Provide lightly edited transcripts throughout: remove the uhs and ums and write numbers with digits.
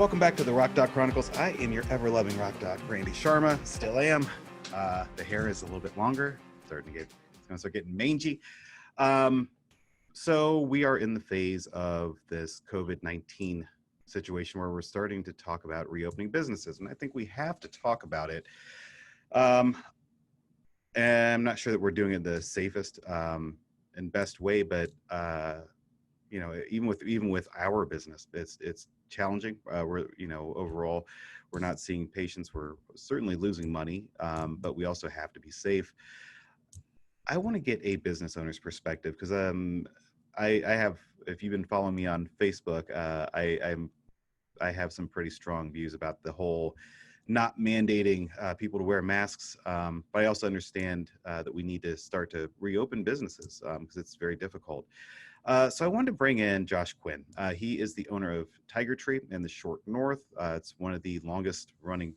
Welcome back to the Rock Doc Chronicles. I am your ever-loving Rock Doc, Randy Sharma. Still am. The hair is a little bit longer. It's going to start getting mangy. So we are in the phase of this COVID-19 situation where we're starting to talk about reopening businesses, and I think we have to talk about it. And I'm not sure that we're doing it the safest and best way, but even with our business, it's challenging. We're overall, we're not seeing patients. We're certainly losing money, but we also have to be safe. I want to get a business owner's perspective because I have, if you've been following me on Facebook, I have some pretty strong views about the whole not mandating people to wear masks, but I also understand that we need to start to reopen businesses because it's very difficult. So I wanted to bring in Josh Quinn. He is the owner of Tigertree in the Short North. It's one of the longest running,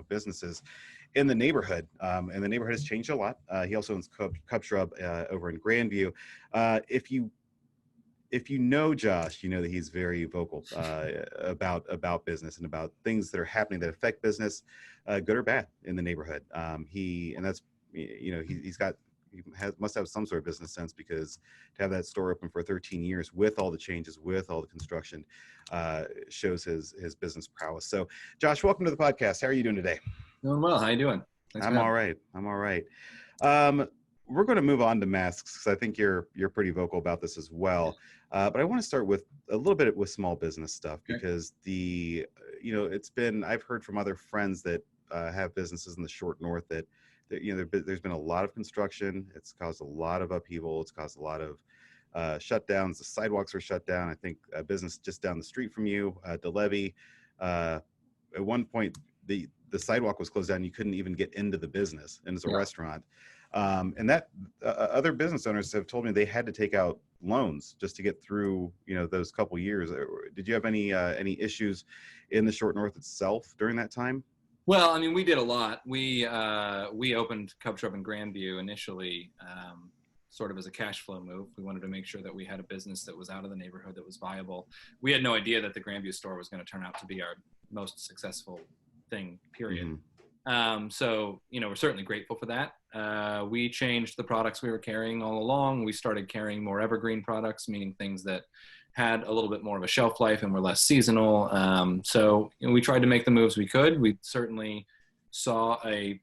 businesses in the neighborhood, and the neighborhood has changed a lot. He also owns Cub Shrub over in Grandview. If you know Josh, you know that he's very vocal about business and about things that are happening that affect business, good or bad, in the neighborhood. He must have some sort of business sense, because to have that store open for 13 years with all the changes, with all the construction, shows his business prowess. So, Josh, welcome to the podcast. How are you doing today? Doing well. How are you doing? Thanks, I'm all right. We're going to move on to masks because I think you're pretty vocal about this as well. But I want to start with a little bit with small business stuff, because I've heard from other friends that have businesses in the Short North that there's been a lot of construction. It's caused a lot of upheaval. It's caused a lot of shutdowns. The sidewalks were shut down. I think a business just down the street from you, DeLevy, at one point the sidewalk was closed down. You couldn't even get into the business, and it's a restaurant. And that other business owners have told me they had to take out loans just to get through, those couple years. Did you have any issues in the Short North itself during that time? Well, I mean, we did a lot. We opened Cub Shrub in Grandview initially, sort of as a cash flow move. We wanted to make sure that we had a business that was out of the neighborhood that was viable. We had no idea that the Grandview store was going to turn out to be our most successful thing, period. Mm-hmm. So, we're certainly grateful for that. We changed the products we were carrying all along. We started carrying more evergreen products, meaning things that had a little bit more of a shelf life and were less seasonal. So we tried to make the moves we could. We certainly saw a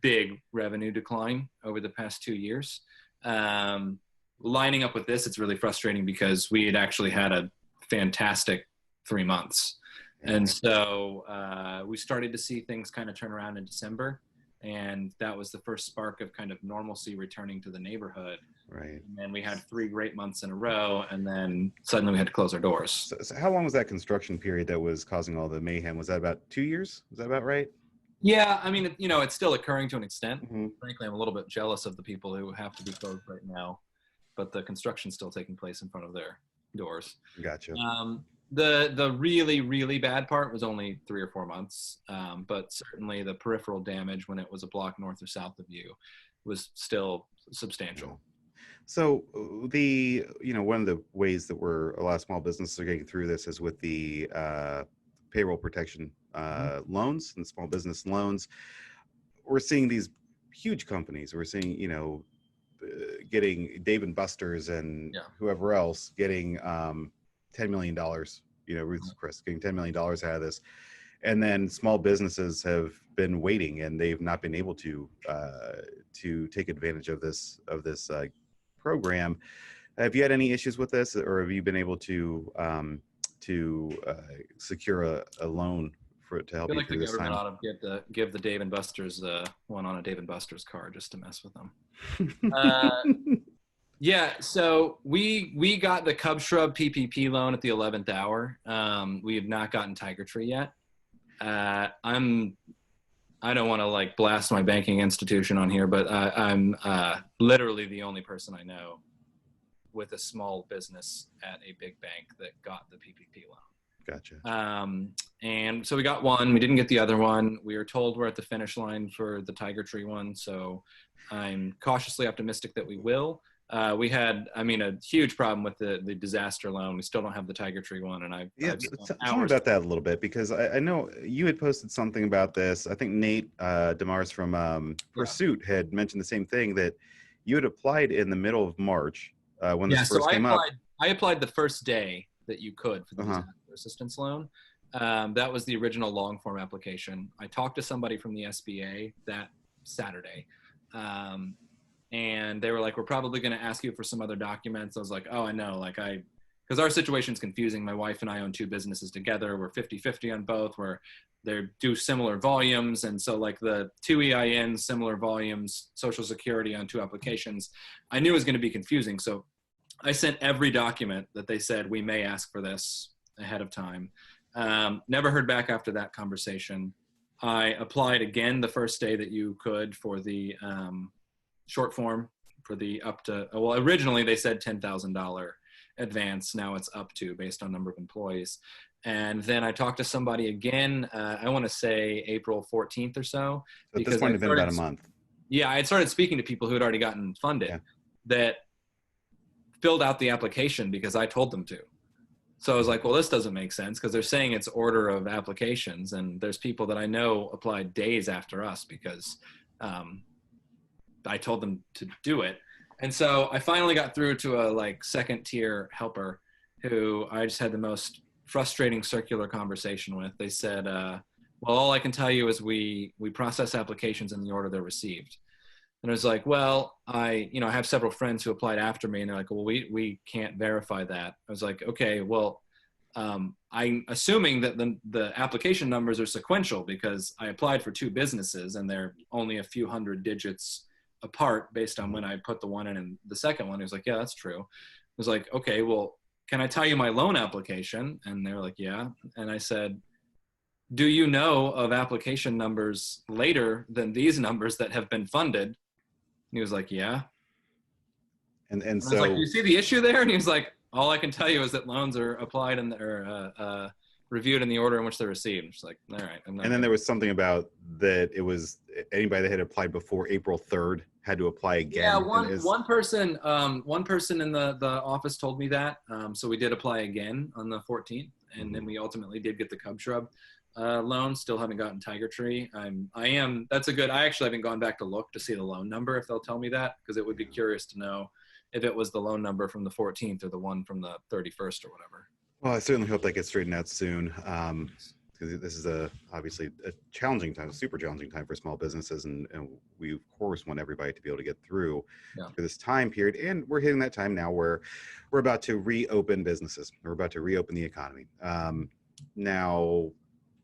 big revenue decline over the past 2 years. Lining up with this, it's really frustrating because we had actually had a fantastic 3 months. And so we started to see things kind of turn around in December. And that was the first spark of kind of normalcy returning to the neighborhood. Right. And then we had 3 great months in a row, and then suddenly we had to close our doors. So how long was that construction period that was causing all the mayhem? Was that about 2 years? Was that about right? Yeah, I mean, it's still occurring to an extent. Mm-hmm. Frankly, I'm a little bit jealous of the people who have to be closed right now, but the construction's still taking place in front of their doors. Gotcha. The really, really bad part was only 3 or 4 months, but certainly the peripheral damage when it was a block north or south of you was still substantial. So one of the ways that a lot of small businesses are getting through this is with the payroll protection loans and small business loans. We're seeing these huge companies. We're seeing, getting Dave & Buster's and whoever else getting $10 million, Ruth's Chris getting $10 million out of this. And then small businesses have been waiting, and they've not been able to take advantage of this program. Have you had any issues with this, or have you been able to secure a loan to help you through this time? I feel like the government ought to give the Dave & Buster's one on a Dave & Buster's card just to mess with them. Yeah, so we got the Cub Shrub PPP loan at the 11th hour. We have not gotten Tigertree yet. I don't want to blast my banking institution on here, but I'm literally the only person I know with a small business at a big bank that got the PPP loan. Gotcha. And so we got one. We didn't get the other one. We were told we're at the finish line for the Tigertree one, so I'm cautiously optimistic that we will. We had, I mean, a huge problem with the disaster loan. We still don't have the Tigertree one, and I've spent tell me hours. about that a little bit, because I know you had posted something about this. I think Nate Demars from Yeah. Pursuit had mentioned the same thing, that you had applied in the middle of March when this Yeah, so first came up. I applied the first day that you could for the Uh-huh. disaster assistance loan. That was the original long form application. I talked to somebody from the SBA that Saturday. And they were like, we're probably going to ask you for some other documents. I was like, oh, I know. Because our situation's confusing. My wife and I own two businesses together. We're 50-50 on both. They do similar volumes. And so like the two EINs, similar volumes, Social Security on two applications, I knew it was going to be confusing. So I sent every document that they said we may ask for this ahead of time. Never heard back after that conversation. I applied again the first day that you could for the short form for the up to, well, originally they said $10,000 advance. Now it's up to, based on number of employees. And then I talked to somebody again, I want to say April 14th or so. So at this point, it had been about a month. Yeah, I had started speaking to people who had already gotten funded that filled out the application because I told them to. So I was like, well, this doesn't make sense because they're saying it's order of applications. And there's people that I know applied days after us because I told them to do it. And so I finally got through to a like second tier helper who I just had the most frustrating circular conversation with. They said, well, all I can tell you is we process applications in the order they're received. And I was like, well, I have several friends who applied after me, and they're like, well, we can't verify that. I was like, okay, well, I'm assuming that the application numbers are sequential because I applied for two businesses and they're only a few hundred digits apart based on when I put the one in and the second one. He was like, yeah, that's true. I was like, okay, well, can I tell you my loan application? And they're like, yeah. And I said, do you know of application numbers later than these numbers that have been funded? And he was like, yeah. And I so was like, do you see the issue there? And he was like, all I can tell you is that loans are applied and or reviewed in the order in which they're received. It's like, all right. And then there was something about that it was anybody that had applied before April 3rd had to apply again. Yeah, one person in the office told me that. So we did apply again on the 14th, and then we ultimately did get the Cub Shrub loan. Still haven't gotten Tigertree. I actually haven't gone back to look to see the loan number if they'll tell me that, because it would be curious to know if it was the loan number from the 14th or the one from the 31st or whatever. Well, I certainly hope that gets straightened out soon, because this is obviously a challenging time, a super challenging time for small businesses, and we of course want everybody to be able to get through for this time period. And we're hitting that time now where we're about to reopen businesses. We're about to reopen the economy. Now,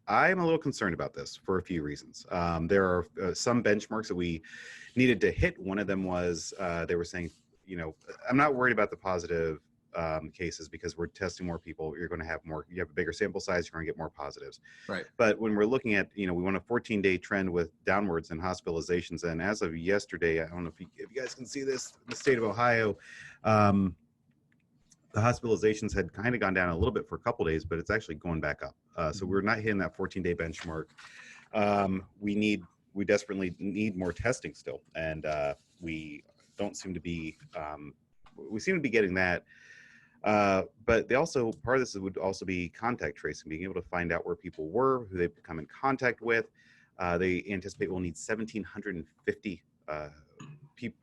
I'm a little concerned about this for a few reasons. There are some benchmarks that we needed to hit. One of them was they were saying, I'm not worried about the positive cases because we're testing more people. You have a bigger sample size, you're going to get more positives. Right. But when we're looking at, we want a 14-day trend with downwards in hospitalizations. And as of yesterday, I don't know if you guys can see this, the state of Ohio, the hospitalizations had kind of gone down a little bit for a couple days, but it's actually going back up. So we're not hitting that 14-day benchmark. We desperately need more testing still. And we don't seem to be, we seem to be getting that. But part of this would also be contact tracing, being able to find out where people were, who they've come in contact with. They anticipate we'll need 1,750 people,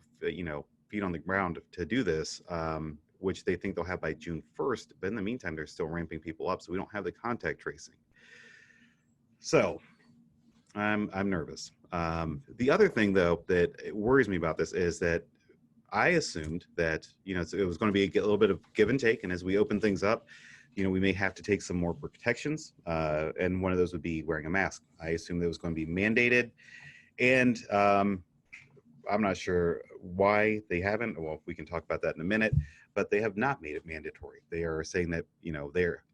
feet on the ground to do this, which they think they'll have by June 1st. But in the meantime, they're still ramping people up, so we don't have the contact tracing. So I'm nervous. The other thing, though, that worries me about this is that I assumed that, it was going to be a little bit of give and take. And as we open things up, we may have to take some more protections. And one of those would be wearing a mask. I assumed that was going to be mandated. And I'm not sure why they haven't. Well, we can talk about that in a minute. But they have not made it mandatory. They are saying that,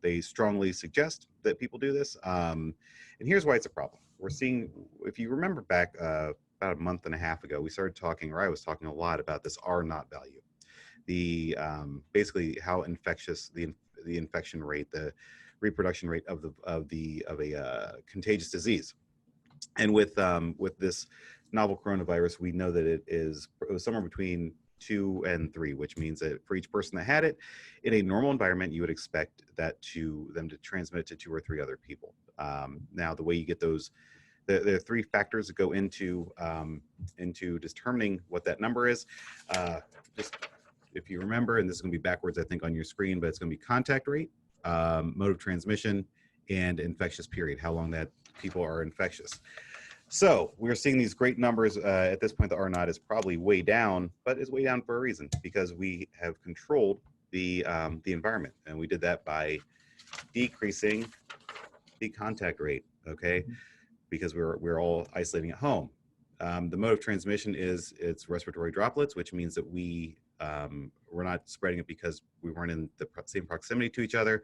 they strongly suggest that people do this. And here's why it's a problem. We're seeing, if you remember back about a month and a half ago, we started talking, or I was talking a lot about this R naught value, the basically how infectious the infection rate, the reproduction rate of a contagious disease. And with this novel coronavirus, we know that it was somewhere between 2 and 3, which means that for each person that had it in a normal environment, you would expect them to transmit it to 2 or 3 other people. Now, the way you get those, there are 3 factors that go into determining what that number is. Just if you remember, and this is going to be backwards, I think, on your screen, but it's going to be contact rate, mode of transmission, and infectious period, how long that people are infectious. So we're seeing these great numbers. At this point, the R naught is probably way down, but it's way down for a reason, because we have controlled the environment, and we did that by decreasing the contact rate. Okay, because we're all isolating at home. The mode of transmission it's respiratory droplets, which means that we're not spreading it because we weren't in the same proximity to each other.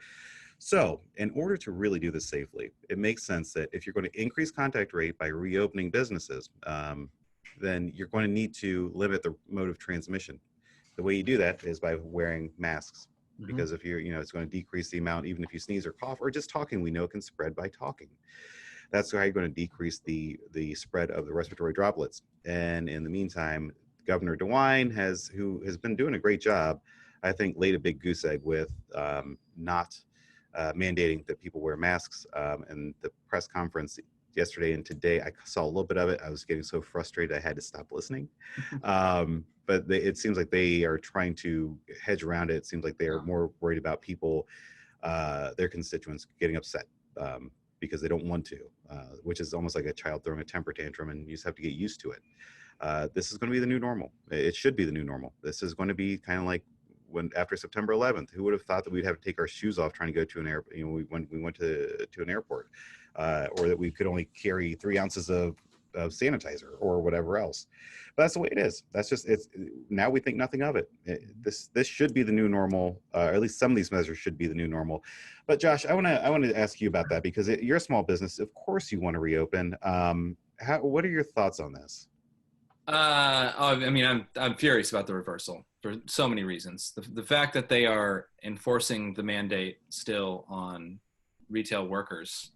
So in order to really do this safely, it makes sense that if you're going to increase contact rate by reopening businesses, then you're going to need to limit the mode of transmission. The way you do that is by wearing masks, because if it's going to decrease the amount, even if you sneeze or cough or just talking, we know it can spread by talking. That's how you're going to decrease the spread of the respiratory droplets. And in the meantime, Governor DeWine who has been doing a great job, I think, laid a big goose egg with not mandating that people wear masks. And the press conference yesterday and today, I saw a little bit of it. I was getting so frustrated I had to stop listening. But it seems like they are trying to hedge around it. It seems like they are more worried about people, their constituents, getting upset because they don't want to, which is almost like a child throwing a temper tantrum, and you just have to get used to it. This is going to be the new normal. It should be the new normal. This is going to be kind of like after September 11th, who would have thought that we'd have to take our shoes off trying to go to an airport, when we went to an airport, or that we could only carry 3 ounces of sanitizer or whatever else. But that's the way it is. That's just, now we think nothing of it. This should be the new normal, or at least some of these measures should be the new normal. But Josh, I want to ask you about that, because you're a small business. Of course you want to reopen. What are your thoughts on this? I'm furious about the reversal for so many reasons. The fact that they are enforcing the mandate still on retail workers,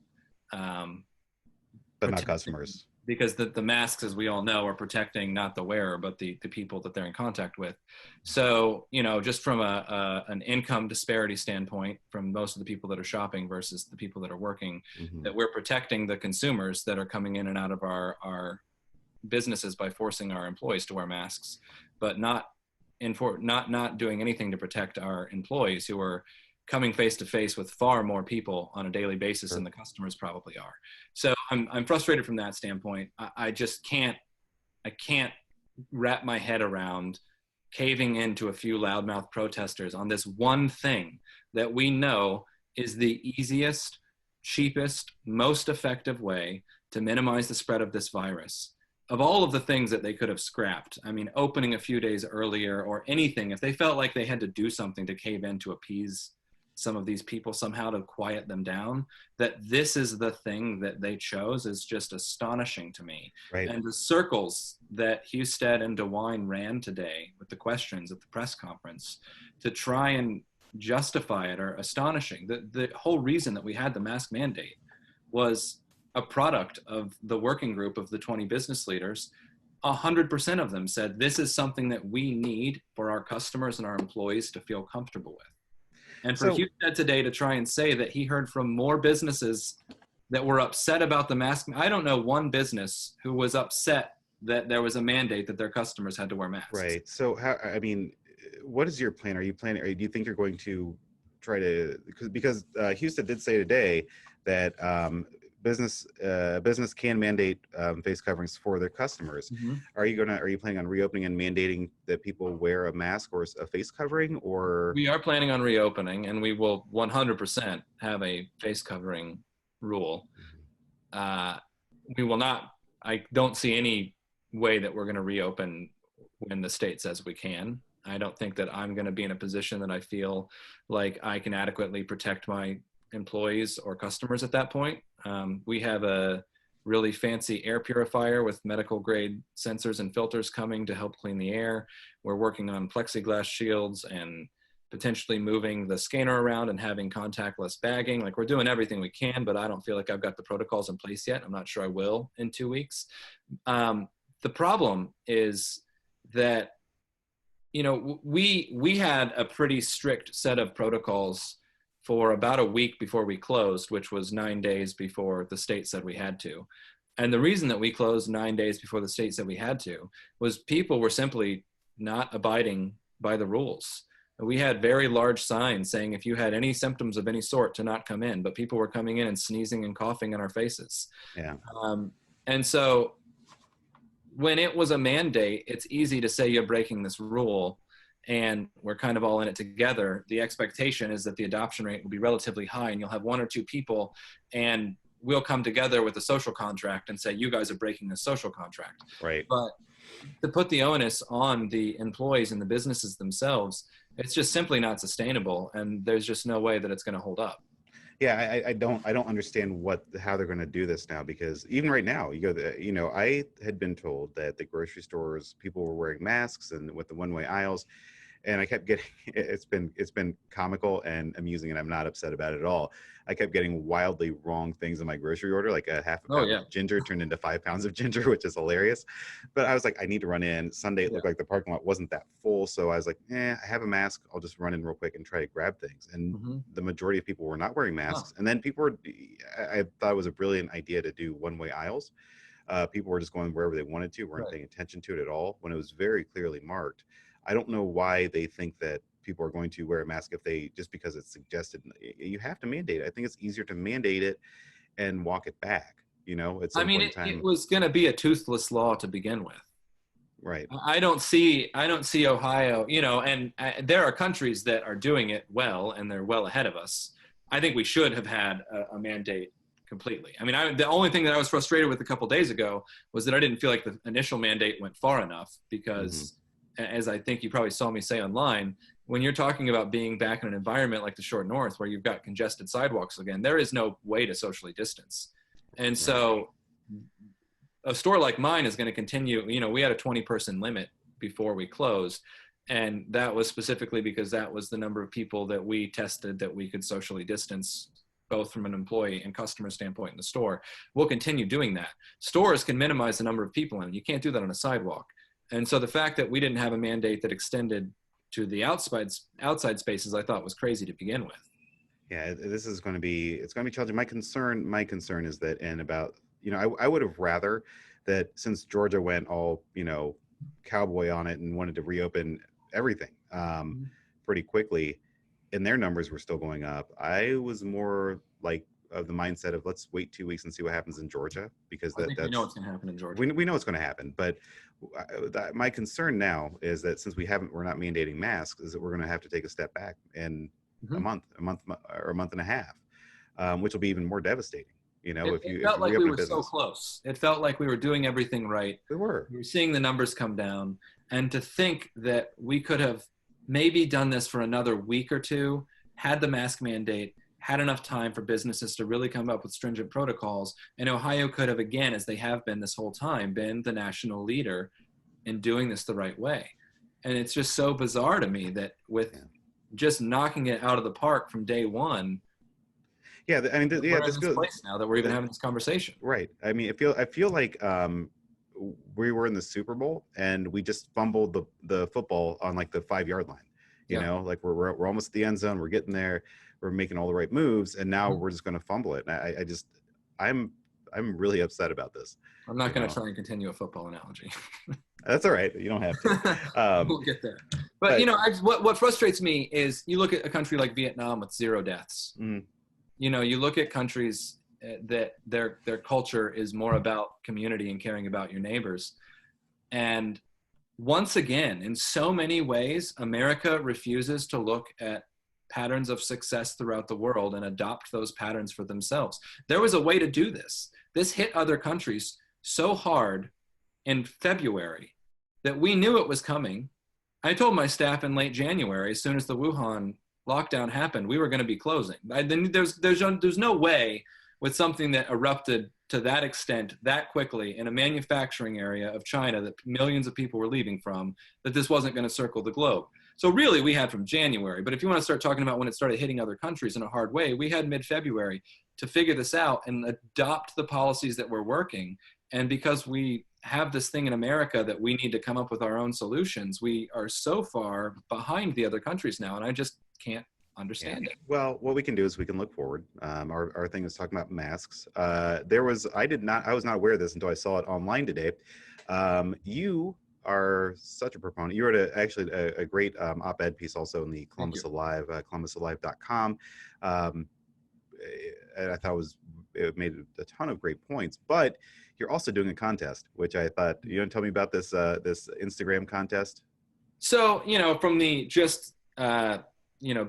but not customers, because the masks, as we all know, are protecting not the wearer, but the people that they're in contact with. So, just from an income disparity standpoint, from most of the people that are shopping versus the people that are working, that we're protecting the consumers that are coming in and out of our businesses by forcing our employees to wear masks, but not doing anything to protect our employees, who are coming face to face with far more people on a daily basis than the customers probably are. So I'm frustrated from that standpoint. I just can't wrap my head around caving into a few loudmouth protesters on this one thing that we know is the easiest, cheapest, most effective way to minimize the spread of this virus. Of all of the things that they could have scrapped, opening a few days earlier or anything, if they felt like they had to do something to cave in to appease some of these people somehow, to quiet them down, that this is the thing that they chose is just astonishing to me. Right. And the circles that Husted and DeWine ran today with the questions at the press conference to try and justify it are astonishing. The whole reason that we had the mask mandate was a product of the working group of the 20 business leaders. 100% of them said this is something that we need for our customers and our employees to feel comfortable with. And for Husted today to try and say that he heard from more businesses that were upset about the mask, I don't know one business who was upset that there was a mandate that their customers had to wear masks. Right. So what is your plan? Do you think you're going to try to, because Husted did say today that business can mandate face coverings for their customers. Are you planning on reopening and mandating that people wear a mask or a face covering? Or we are planning on reopening, and we will 100% have a face covering rule. We will not. I don't see any way that we're going to reopen when the state says we can. I don't think that I'm going to be in a position that I feel like I can adequately protect my employees or customers at that point. We have a really fancy air purifier with medical grade sensors and filters coming to help clean the air. We're working on plexiglass shields and potentially moving the scanner around and having contactless bagging. Like, we're doing everything we can, but I don't feel like I've got the protocols in place yet. I'm not sure I will in 2 weeks. The problem is that, we had a pretty strict set of protocols for about a week before we closed, which was 9 days before the state said we had to. And the reason that we closed 9 days before the state said we had to was people were simply not abiding by the rules. We had very large signs saying if you had any symptoms of any sort to not come in, but people were coming in and sneezing and coughing in our faces. Yeah. And so when it was a mandate, it's easy to say you're breaking this rule and we're kind of all in it together. The expectation is that the adoption rate will be relatively high and you'll have one or two people and we'll come together with a social contract and say, you guys are breaking the social contract. Right. But to put the onus on the employees and the businesses themselves, it's just simply not sustainable. And there's just no way that it's going to hold up. Yeah, I don't understand how they're going to do this now, because even right now, I had been told that the grocery stores, people were wearing masks and with the one-way aisles, and I kept getting, it's been comical and amusing, and I'm not upset about it at all. I kept getting wildly wrong things in my grocery order, like a half a pound of ginger turned into 5 pounds of ginger, which is hilarious. But I was like, I need to run in. Sunday, it looked like the parking lot wasn't that full. So I was like, I have a mask. I'll just run in real quick and try to grab things. And the majority of people were not wearing masks. And then I thought it was a brilliant idea to do one-way aisles. People were just going wherever they wanted to, weren't paying attention to it at all, when it was very clearly marked. I don't know why they think that people are going to wear a mask just because it's suggested. You have to mandate it. I think it's easier to mandate it and walk it back. It was going to be a toothless law to begin with. Right. I don't see Ohio, and there are countries that are doing it well and they're well ahead of us. I think we should have had a mandate completely. The only thing that I was frustrated with a couple days ago was that I didn't feel like the initial mandate went far enough, because as I think you probably saw me say online, when you're talking about being back in an environment like the Short North where you've got congested sidewalks again, there is no way to socially distance. And so a store like mine is going to continue. We had a 20-person limit before we closed, and that was specifically because that was the number of people that we tested that we could socially distance, both from an employee and customer standpoint in the store. We'll continue doing that. Stores can minimize the number of people in. You can't do that on a sidewalk. And so the fact that we didn't have a mandate that extended to the outside spaces, I thought was crazy to begin with. Yeah, this is going to be challenging. My concern is that I would have rather that, since Georgia went all, cowboy on it and wanted to reopen everything pretty quickly, and their numbers were still going up, I was more like of the mindset of let's wait 2 weeks and see what happens in Georgia, because we know what's going to happen in Georgia. We know what's going to happen, but my concern now is that since we're not mandating masks, is that we're going to have to take a step back in a month or a month and a half, which will be even more devastating. It felt like we were so close. It felt like we were doing everything right. We were seeing the numbers come down, and to think that we could have maybe done this for another week or two, had the mask mandate, had enough time for businesses to really come up with stringent protocols, and Ohio could have, again, as they have been this whole time, been the national leader in doing this the right way. And it's just so bizarre to me that with just knocking it out of the park from day one. Yeah, we're in this place now that we're even having this conversation. Right. I feel like we were in the Super Bowl and we just fumbled the football on like the 5-yard line. You know, like we're almost at the end zone. We're getting there. We're making all the right moves, and now we're just going to fumble it. And I'm really upset about this. I'm not going to try and continue a football analogy. That's all right. You don't have to. We'll get there. But what frustrates me is you look at a country like Vietnam with 0 deaths. You look at countries that their culture is more about community and caring about your neighbors. And once again, in so many ways, America refuses to look at patterns of success throughout the world and adopt those patterns for themselves. There was a way to do this. This hit other countries so hard in February that we knew it was coming. I told my staff in late January, as soon as the Wuhan lockdown happened, we were going to be closing. There's no way with something that erupted to that extent, that quickly, in a manufacturing area of China that millions of people were leaving from, that this wasn't going to circle the globe. So really, we had from January. But if you want to start talking about when it started hitting other countries in a hard way, we had mid-February to figure this out and adopt the policies that were working. And because we have this thing in America that we need to come up with our own solutions. We are so far behind the other countries now, and I just can't understand it. Well, what we can do is we can look forward. Our thing is talking about masks. I was not aware of this until I saw it online today. You are such a proponent. You wrote actually a great op-ed piece also in the Columbus Alive, columbusalive.com. And I thought it made a ton of great points, but you're also doing a contest, which I thought, you want to tell me about this Instagram contest? So, from the just,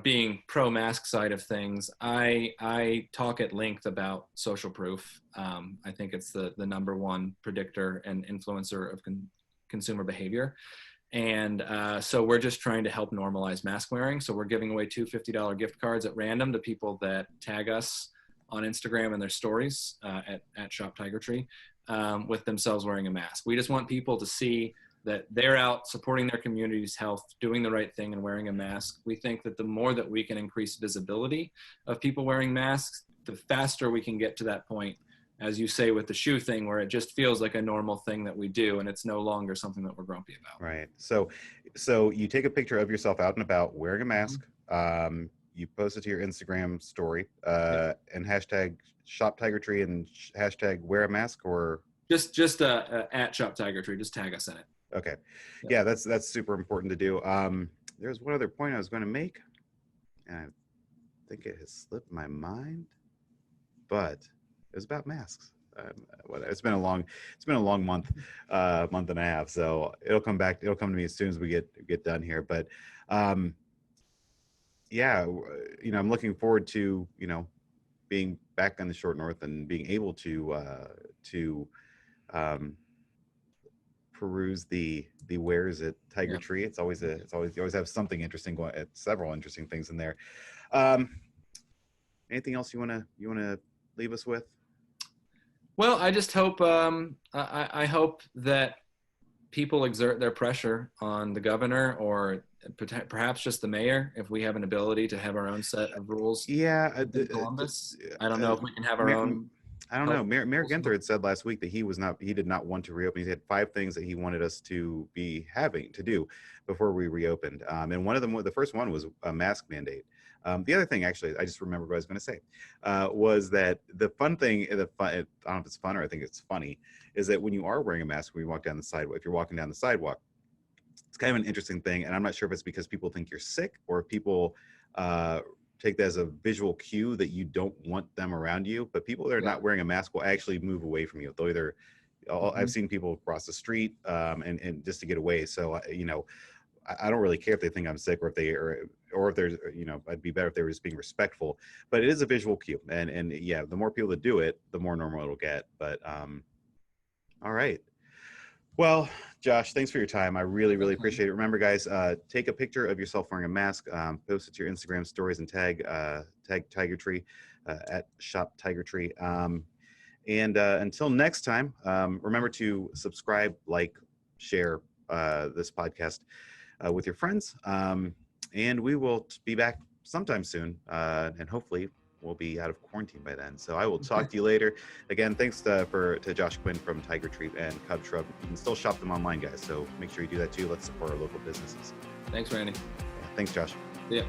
being pro-mask side of things, I talk at length about social proof. I think it's the number one predictor and influencer of consumer behavior. And so we're just trying to help normalize mask wearing. So we're giving away two $50 gift cards at random to people that tag us on Instagram and their stories at Shop Tigertree with themselves wearing a mask. We just want people to see that they're out supporting their community's health, doing the right thing and wearing a mask. We think that the more that we can increase visibility of people wearing masks, the faster we can get to that point, as you say, with the shoe thing, where it just feels like a normal thing that we do, and it's no longer something that we're grumpy about. Right. So you take a picture of yourself out and about wearing a mask. You post it to your Instagram story and hashtag Shop Tigertree and hashtag wear a mask, or just at Shop Tigertree. Just tag us in it. Okay. Yeah, that's super important to do. There's one other point I was going to make, and I think it has slipped my mind, but it was about masks. It's been a long month and a half. So it'll come to me as soon as we get done here. But yeah, I'm looking forward to, being back on the short north and being able to peruse the wares at Tigertree. It's always you always have something interesting going, several interesting things in there. Anything else you want to leave us with? Well, I just hope I hope that people exert their pressure on the governor, or perhaps just the mayor, if we have an ability to have our own set of rules. Yeah, in Columbus. I don't know if we can have our own. I don't know. Mayor Ginther had said last week that he did not want to reopen. He had 5 things that he wanted us to be having to do before we reopened. And one of them, the first one was a mask mandate. The other thing, actually, I just remembered what I was going to say, was that the fun thing, I don't know if it's fun or I think it's funny, is that when you are wearing a mask, when you walk down the sidewalk, if you're walking down the sidewalk, it's kind of an interesting thing. And I'm not sure if it's because people think you're sick or if people take that as a visual cue that you don't want them around you. But people that are not wearing a mask will actually move away from you. They'll either, I've seen people cross the street and just to get away. So, I don't really care if they think I'm sick or if there's, I'd be better if they were just being respectful, but it is a visual cue. And yeah, the more people that do it, the more normal it'll get. But all right. Well, Josh, thanks for your time. I really appreciate it. Remember, guys, take a picture of yourself wearing a mask, post it to your Instagram stories, and tag Tigertree at Shop Tigertree. And until next time, remember to subscribe, like, share this podcast with your friends. And we will be back sometime soon, and hopefully we'll be out of quarantine by then. So I will talk to you later. Again, thanks to Josh Quinn from Tigertree and Cub Shrub. You can still shop them online, guys, so make sure you do that too. Let's support our local businesses. Thanks, Randy. Thanks, Josh. Yeah.